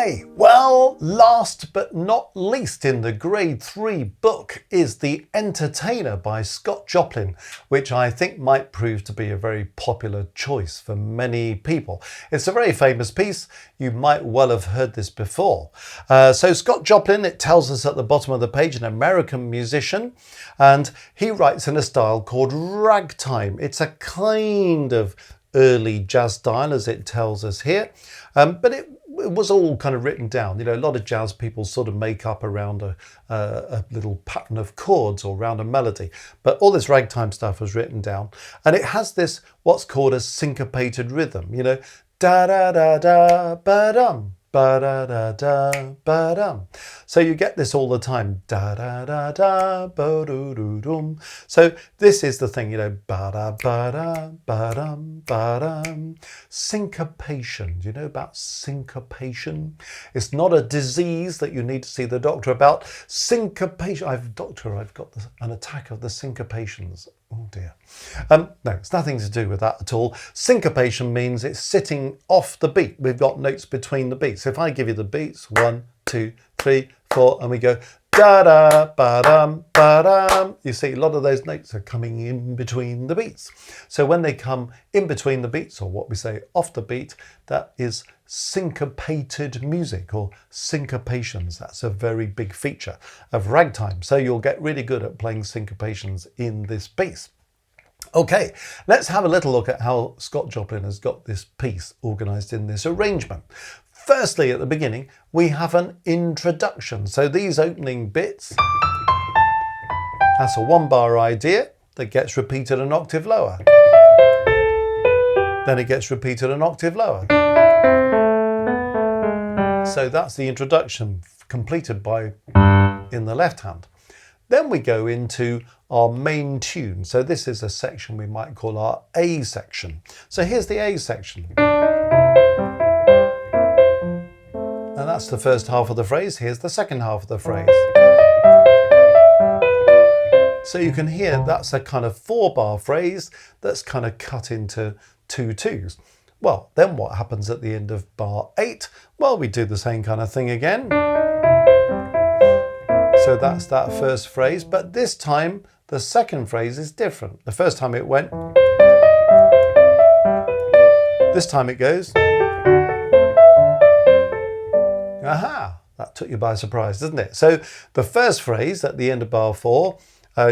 Okay, well, last but not least in the grade 3 book is The Entertainer by Scott Joplin, which I think might prove to be a very popular choice for many people. It's a very famous piece. You might well have heard this before. So Scott Joplin, it tells us at the bottom of the page, an American musician, and he writes in a style called ragtime. It's a kind of early jazz style, as it tells us here, but it was all kind of written down. You know, a lot of jazz people sort of make up around a little pattern of chords or around a melody, but all this ragtime stuff was written down, and it has this what's called a syncopated rhythm. You know, da da da da ba dum. Ba-da-da-da, ba-dum. So you get this all the time. Da-da-da-da, ba-do-do-dum. So this is the thing, you know, ba-da-ba-da, ba-dum, ba-dum. Syncopation. Do you know about syncopation? It's not a disease that you need to see the doctor about. Syncopation. I've got an attack of the syncopations. Oh dear. No, it's nothing to do with that at all. Syncopation means it's sitting off the beat. We've got notes between the beats. If I give you the beats, 1, 2, 3, 4, and we go da da ba dum ba dum. You see, a lot of those notes are coming in between the beats. So when they come in between the beats, or what we say off the beat, that is syncopated music or syncopations. That's a very big feature of ragtime. So you'll get really good at playing syncopations in this piece. Okay, let's have a little look at how Scott Joplin has got this piece organised in this arrangement. Firstly, at the beginning, we have an introduction. So these opening bits, that's a 1-bar idea that gets repeated an octave lower. Then it gets repeated an octave lower. So that's the introduction completed by in the left hand. Then we go into our main tune. So this is a section we might call our A section. So here's the A section. And that's the first half of the phrase. Here's the second half of the phrase. So you can hear that's a kind of 4-bar phrase that's kind of cut into 2 twos. Well, then what happens at the end of bar 8? Well, we do the same kind of thing again. So that's that first phrase, but this time the second phrase is different. The first time it went. This time it goes. Aha, that took you by surprise, doesn't it? So the first phrase at the end of bar 4,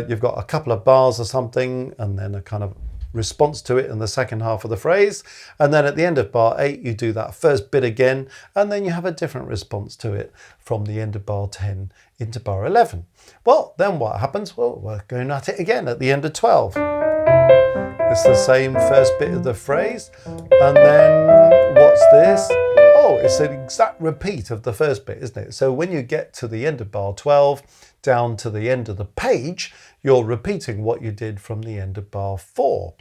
you've got a couple of bars or something, and then a kind of response to it in the second half of the phrase. And then at the end of bar 8, you do that first bit again, and then you have a different response to it from the end of bar 10 into bar 11. Well, then what happens? Well, we're going at it again at the end of 12. It's the same first bit of the phrase. And then what's this? Oh, it's an exact repeat of the first bit, isn't it? So when you get to the end of bar 12, down to the end of the page, you're repeating what you did from the end of bar 4.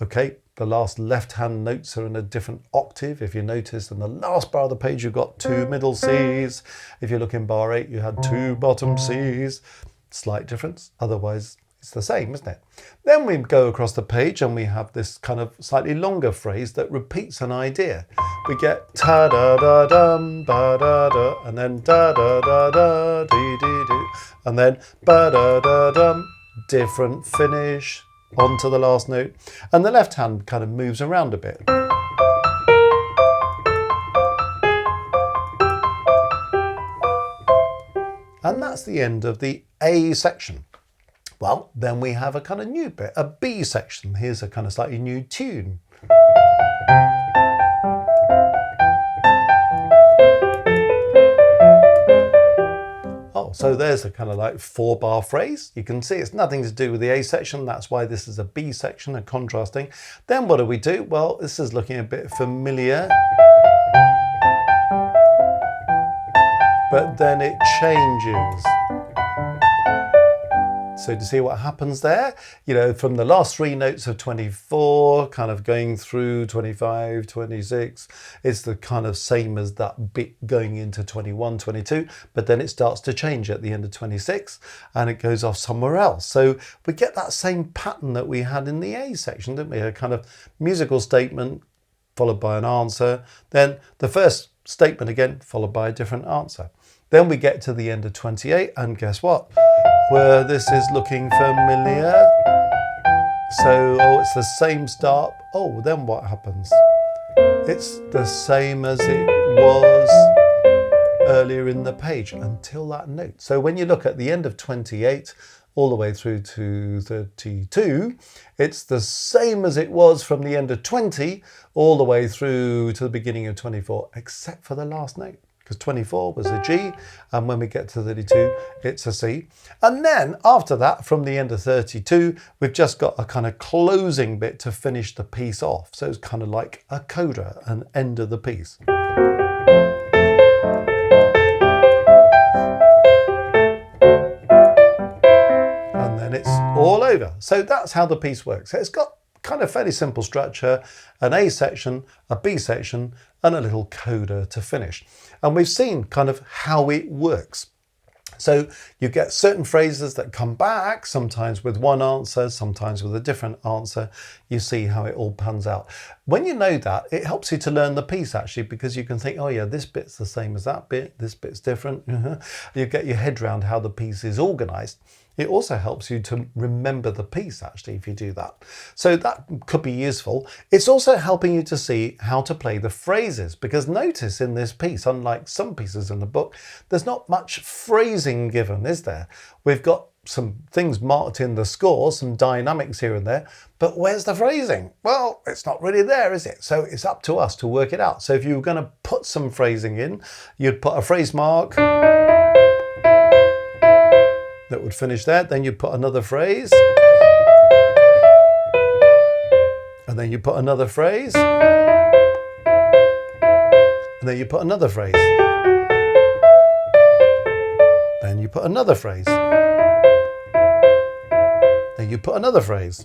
Okay, the last left-hand notes are in a different octave. If you notice, in the last bar of the page, you've got 2 middle Cs. If you look in bar 8, you had 2 bottom Cs. Slight difference. Otherwise, it's the same, isn't it? Then we go across the page and we have this kind of slightly longer phrase that repeats an idea. We get ta-da-da-dum, ba-da-da, and then da-da-da-da, dee-dee-dee, and then ba-da-da-dum, different finish, onto the last note. And the left hand kind of moves around a bit. And that's the end of the A section. Well, then we have a kind of new bit, a B section. Here's a kind of slightly new tune. Oh, so there's a kind of like 4-bar phrase. You can see it's nothing to do with the A section. That's why this is a B section and contrasting. Then what do we do? Well, this is looking a bit familiar. But then it changes. So to see what happens there, you know, from the last 3 notes of 24, kind of going through 25, 26, it's the kind of same as that bit going into 21, 22, but then it starts to change at the end of 26 and it goes off somewhere else. So we get that same pattern that we had in the A section, didn't we? A kind of musical statement followed by an answer. Then the first statement again, followed by a different answer. Then we get to the end of 28, and guess what? Where this is looking familiar. So, oh, it's the same start. Oh, then what happens? It's the same as it was earlier in the page until that note. So when you look at the end of 28 all the way through to 32, it's the same as it was from the end of 20 all the way through to the beginning of 24, except for the last note. Because 24 was a G, and when we get to 32, it's a C. And then after that, from the end of 32, we've just got a kind of closing bit to finish the piece off. So it's kind of like a coda, an end of the piece. And then it's all over. So that's how the piece works. So it's got kind of fairly simple structure, an A section, a B section, and a little coda to finish. And we've seen kind of how it works. So you get certain phrases that come back, sometimes with one answer, sometimes with a different answer. You see how it all pans out. When you know that, it helps you to learn the piece actually, because you can think, oh yeah, this bit's the same as that bit, this bit's different. You get your head around how the piece is organized. It also helps you to remember the piece actually if you do that. So that could be useful. It's also helping you to see how to play the phrases, because notice in this piece, unlike some pieces in the book, there's not much phrasing given, is there? We've got some things marked in the score, some dynamics here and there, but where's the phrasing? Well, it's not really there, is it? So it's up to us to work it out. So if you were going to put some phrasing in, you'd put a phrase mark that would finish there. Then you put another phrase. And then you put another phrase. And then you put another phrase. Then you put another phrase. Then you put another phrase.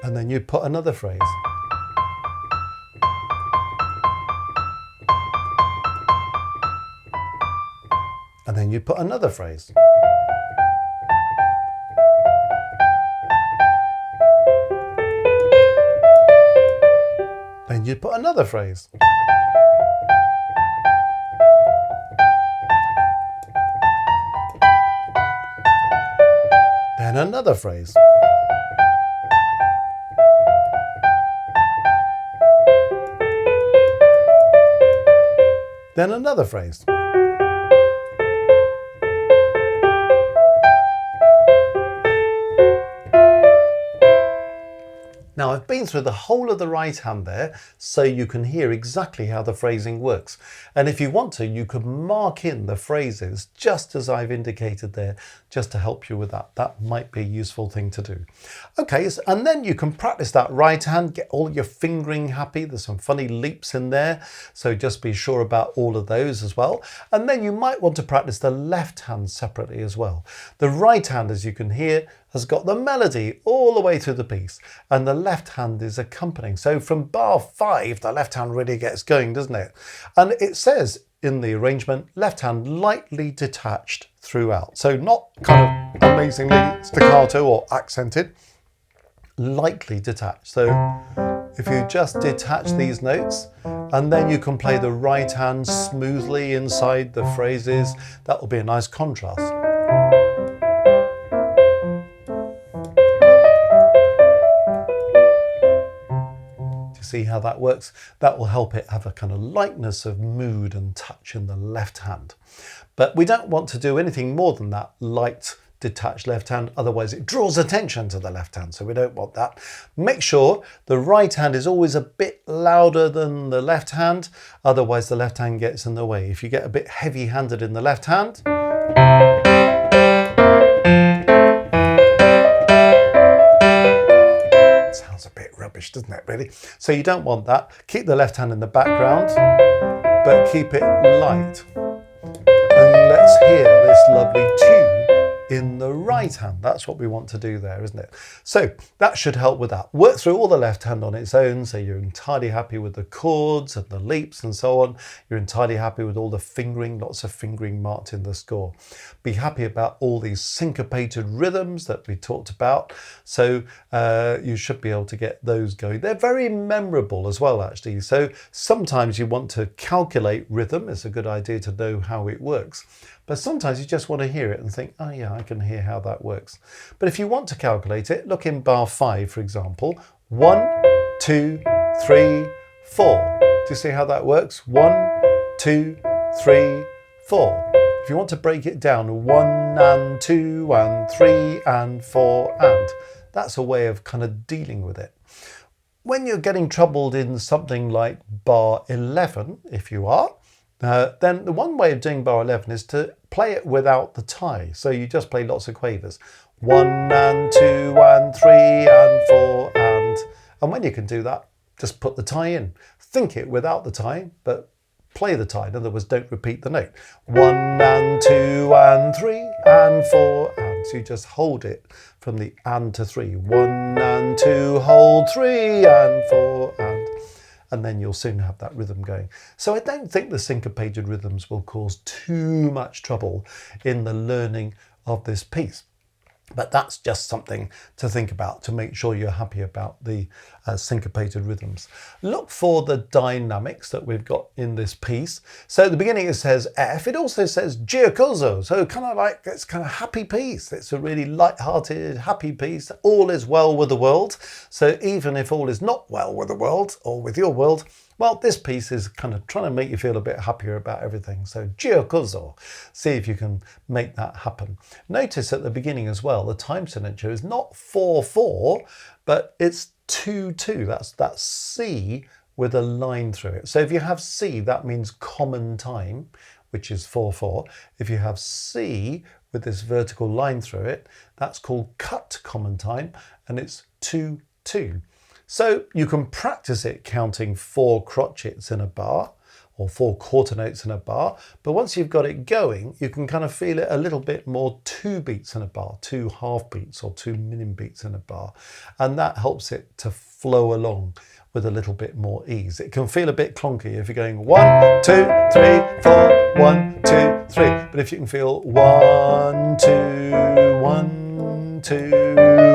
And then you put another phrase. And then you put another phrase. Then you put another phrase. Then another phrase. Then another phrase. Now I've been through the whole of the right hand there so you can hear exactly how the phrasing works. And if you want to, you could mark in the phrases just as I've indicated there, just to help you with that. That might be a useful thing to do. Okay, and then you can practice that right hand, get all your fingering happy. There's some funny leaps in there, so just be sure about all of those as well. And then you might want to practice the left hand separately as well. The right hand, as you can hear, has got the melody all the way through the piece, and the left hand is accompanying. So from bar 5, the left hand really gets going, doesn't it? And it says in the arrangement, left hand lightly detached throughout. So not kind of amazingly staccato or accented, lightly detached. So if you just detach these notes, and then you can play the right hand smoothly inside the phrases, that will be a nice contrast. See how that works? That will help it have a kind of lightness of mood and touch in the left hand. But we don't want to do anything more than that light detached left hand, otherwise it draws attention to the left hand, so we don't want that. Make sure the right hand is always a bit louder than the left hand, otherwise the left hand gets in the way. If you get a bit heavy-handed in the left hand, rubbish, doesn't it, really? So you don't want that. Keep the left hand in the background, but keep it light. And let's hear this lovely tune in the right hand. That's what we want to do there, isn't it? So that should help with that. Work through all the left hand on its own, so you're entirely happy with the chords and the leaps and so on. You're entirely happy with all the fingering, lots of fingering marked in the score. Be happy about all these syncopated rhythms that we talked about. So you should be able to get those going. They're very memorable as well, actually. So sometimes you want to calculate rhythm. It's a good idea to know how it works. But sometimes you just want to hear it and think, oh yeah, I can hear how that works. But if you want to calculate it, look in bar 5, for example. 1, 2, 3, 4. Do you see how that works? 1, 2, 3, 4. If you want to break it down, 1 and 2 and 3 and 4 and. That's a way of kind of dealing with it. When you're getting troubled in something like bar 11, if you are, then the one way of doing bar 11 is to play it without the tie. So you just play lots of quavers. 1 and 2 and 3 and 4 and when you can do that, just put the tie in. Think it without the tie, but play the tie. In other words, don't repeat the note. 1 and 2 and 3 and 4 and. So you just hold it from the and to 3. 1 and 2, hold 3 and 4 and then you'll soon have that rhythm going. So I don't think the syncopated rhythms will cause too much trouble in the learning of this piece. But that's just something to think about to make sure you're happy about the syncopated rhythms. Look for the dynamics that we've got in this piece. So at the beginning it says F. It also says giocoso. So kind of like it's kind of happy piece. It's a really light-hearted, happy piece. All is well with the world. So even if all is not well with the world or with your world, well, this piece is kind of trying to make you feel a bit happier about everything. So giocoso, see if you can make that happen. Notice at the beginning as well, the time signature is not 4/4, but it's 2/2. That's C with a line through it. So if you have C, that means common time, which is 4/4. If you have C with this vertical line through it, that's called cut common time, and it's 2/2. So you can practice it counting 4 crotchets in a bar or 4 quarter notes in a bar. But once you've got it going, you can kind of feel it a little bit more 2 beats in a bar, 2 half beats or 2 minim beats in a bar. And that helps it to flow along with a little bit more ease. It can feel a bit clunky if you're going 1, 2, 3, 4, 1, 2, 3. But if you can feel 1, 2, 1, 2,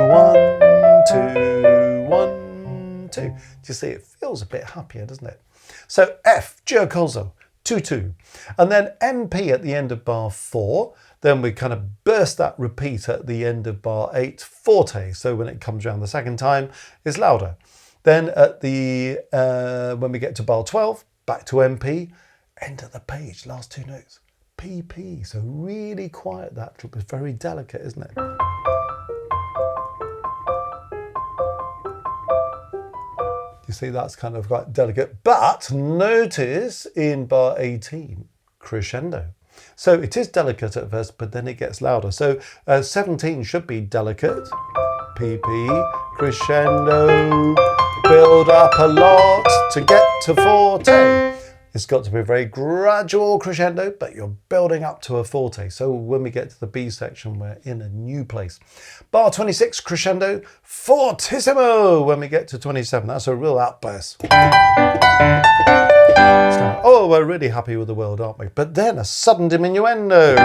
1, 2, 1, 2. Do you see? It feels a bit happier, doesn't it? So F, giocoso, 2/2. And then MP at the end of bar 4. Then we kind of burst that repeat at the end of bar 8, forte. So when it comes around the second time, it's louder. Then at the when we get to bar 12, back to MP, end of the page, last 2 notes, PP. So really quiet that. It's very delicate, isn't it? You see, that's kind of quite delicate. But notice in bar 18, crescendo. So it is delicate at first, but then it gets louder. So 17 should be delicate, PP, crescendo, build up a lot to get to forte. It's got to be a very gradual crescendo, but you're building up to a forte. So when we get to the B section, we're in a new place. Bar 26, crescendo, fortissimo. When we get to 27, that's a real outburst. Oh, we're really happy with the world, aren't we? But then a sudden diminuendo.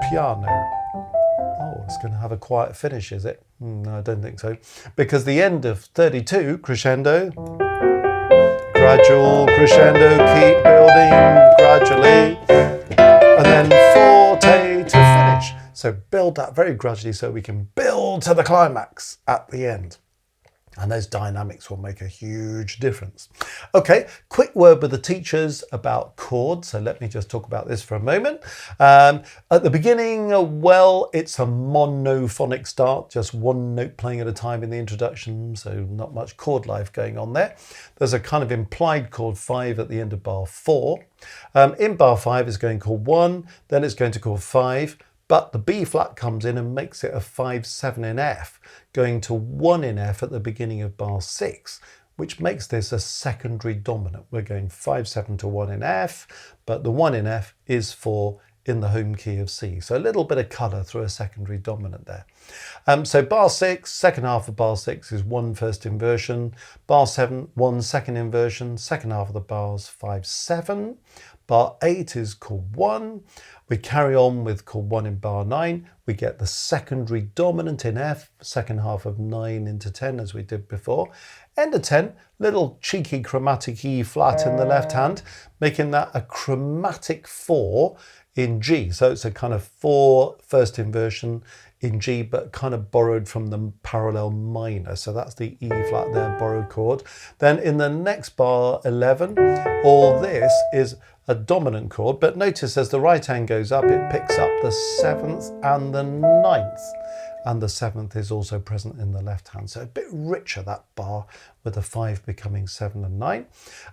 Piano. Oh, it's going to have a quiet finish, is it? No, I don't think so. Because the end of 32, crescendo. Gradual crescendo, keep building gradually, and then forte to finish. So build that very gradually so we can build to the climax at the end. And those dynamics will make a huge difference. Okay, quick word with the teachers about chords. So let me just talk about this for a moment. At the beginning, well, it's a monophonic start, just one note playing at a time in the introduction, so not much chord life going on there. There's a kind of implied chord 5 at the end of bar 4. In bar 5, it's going chord 1, then it's going to chord 5, but the B flat comes in and makes it a 5/7 in F, going to 1 in F at the beginning of bar 6, which makes this a secondary dominant. We're going 5/7 to 1 in F, but the 1 in F is for in the home key of C. So a little bit of colour through a secondary dominant there. So bar 6, second half of bar 6 is 1 first inversion. Bar 7, 1 second inversion. Second half of the bars 5, 7. Bar 8 is chord 1. We carry on with chord 1 in bar 9. We get the secondary dominant in F, second half of 9 into 10 as we did before. End of 10, little cheeky chromatic E flat in the left hand, making that a chromatic 4 in G. So it's a kind of 4 first inversion in G, but kind of borrowed from the parallel minor. So that's the E flat there, borrowed chord. Then in the next bar 11, all this is a dominant chord, but notice as the right hand goes up, it picks up the 7th and the 9th. And the 7th is also present in the left hand. So a bit richer, that bar, with the 5 becoming 7 and 9.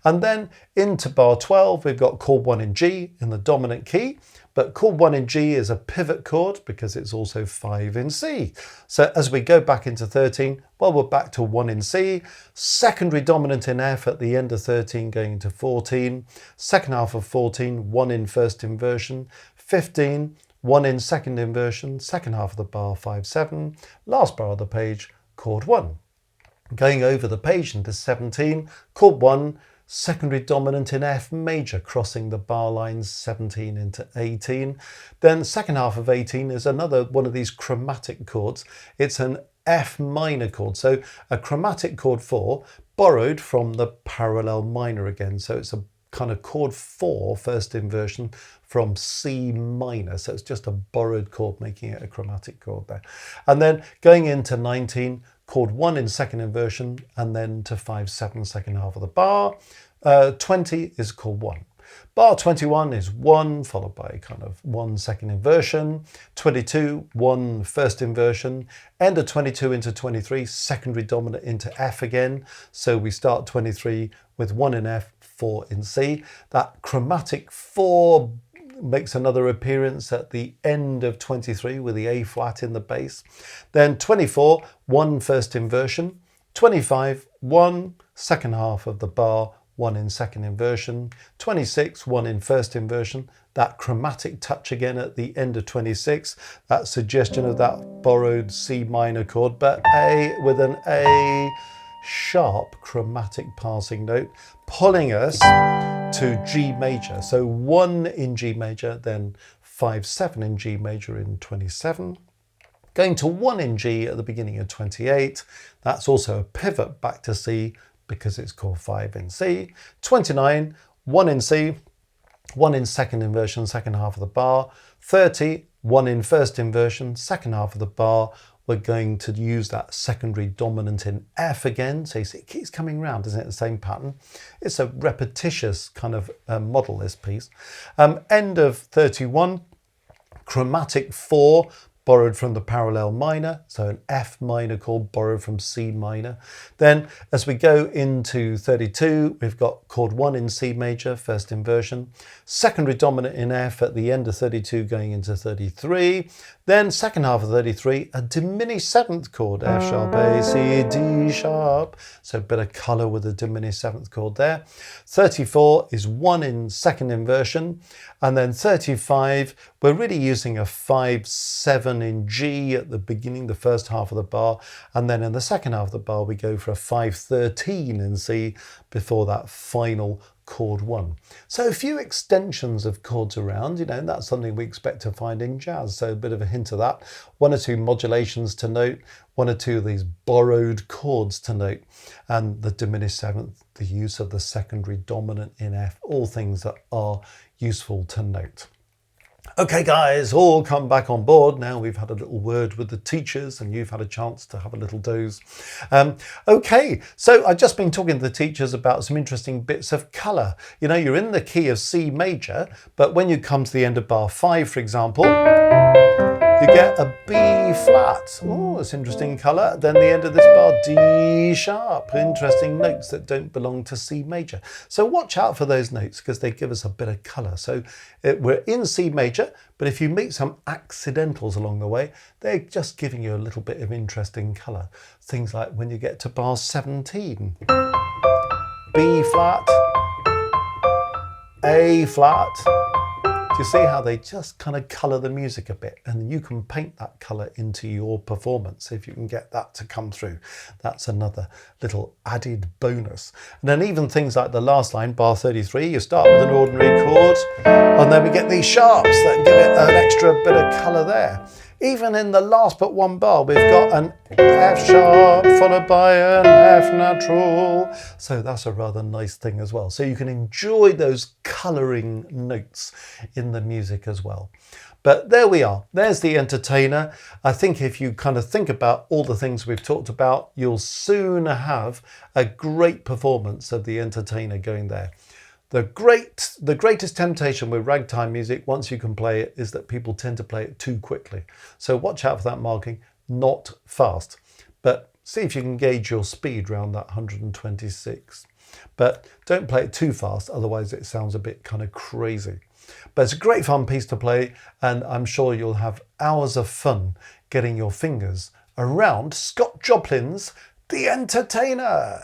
And then into bar 12, we've got chord 1 in G in the dominant key. But chord 1 in G is a pivot chord because it's also 5 in C. So as we go back into 13, well, we're back to 1 in C. Secondary dominant in F at the end of 13 going into 14. Second half of 14, 1 in first inversion. 15, 1 in second inversion, second half of the bar 5, 7, last bar of the page, chord 1. Going over the page into 17, chord 1, secondary dominant in F major, crossing the bar lines 17 into 18. Then second half of 18 is another one of these chromatic chords. It's an F minor chord, so a chromatic chord 4 borrowed from the parallel minor again. So it's a kind of chord 4 first inversion from C minor. So it's just a borrowed chord, making it a chromatic chord there. And then going into 19, chord 1 in second inversion, and then to 5, 7, second half of the bar. 20 is chord 1. Bar 21 is 1, followed by kind of 1 second inversion. 22, 1 first inversion. End of 22 into 23, secondary dominant into F again. So we start 23 with 1 in F, 4 in C. That chromatic 4 makes another appearance at the end of 23 with the A flat in the bass. Then 24, 1 first inversion. 25, 1 second half of the bar, 1 in second inversion. 26, 1 in first inversion. That chromatic touch again at the end of 26. That suggestion of that borrowed C minor chord, but A with an A sharp chromatic passing note, pulling us to G major. So 1 in G major, then 5, 7 in G major in 27. Going to 1 in G at the beginning of 28. That's also a pivot back to C because it's chord 5 in C. 29, 1 in C, 1 in second inversion, second half of the bar. 30, 1 in first inversion, second half of the bar. We're going to use that secondary dominant in F again. So you see it keeps coming round, isn't it? The same pattern. It's a repetitious kind of model, this piece. End of 31, chromatic 4, borrowed from the parallel minor, so an F minor chord borrowed from C minor. Then as we go into 32, we've got chord 1 in C major, first inversion, secondary dominant in F at the end of 32 going into 33. Then second half of 33, a diminished 7th chord, F sharp, A, C, D sharp. So a bit of colour with a diminished 7th chord there. 34 is 1 in second inversion. And then 35, we're really using a 5, 7 in G at the beginning, the first half of the bar. And then in the second half of the bar, we go for a 5, 13 in C before that final chord 1. So a few extensions of chords around, and that's something we expect to find in jazz. So a bit of a hint of that. 1 or 2 modulations to note, 1 or 2 of these borrowed chords to note, and the diminished 7th, the use of the secondary dominant in F, all things that are useful to note. Okay guys, all come back on board. Now we've had a little word with the teachers and you've had a chance to have a little doze. Okay, so I've just been talking to the teachers about some interesting bits of colour. You're in the key of C major, but when you come to the end of bar 5, for example, you get a B flat. Oh, it's interesting colour. Then the end of this bar, D sharp. Interesting notes that don't belong to C major. So watch out for those notes because they give us a bit of colour. So we're in C major, but if you meet some accidentals along the way, they're just giving you a little bit of interesting colour. Things like when you get to bar 17, B flat, A flat, Do you see how they just kind of colour the music a bit, and you can paint that colour into your performance if you can get that to come through. That's another little added bonus. And then even things like the last line, bar 33, you start with an ordinary chord, and then we get these sharps that give it an extra bit of colour there. Even in the last but one bar, we've got an F sharp followed by an F natural. So that's a rather nice thing as well. So you can enjoy those colouring notes in the music as well. But there we are. There's the Entertainer. I think if you kind of think about all the things we've talked about, you'll soon have a great performance of the Entertainer going there. The greatest temptation with ragtime music, once you can play it, is that people tend to play it too quickly. So watch out for that marking, not fast. But see if you can gauge your speed around that 126. But don't play it too fast, otherwise it sounds a bit kind of crazy. But it's a great fun piece to play, and I'm sure you'll have hours of fun getting your fingers around Scott Joplin's The Entertainer.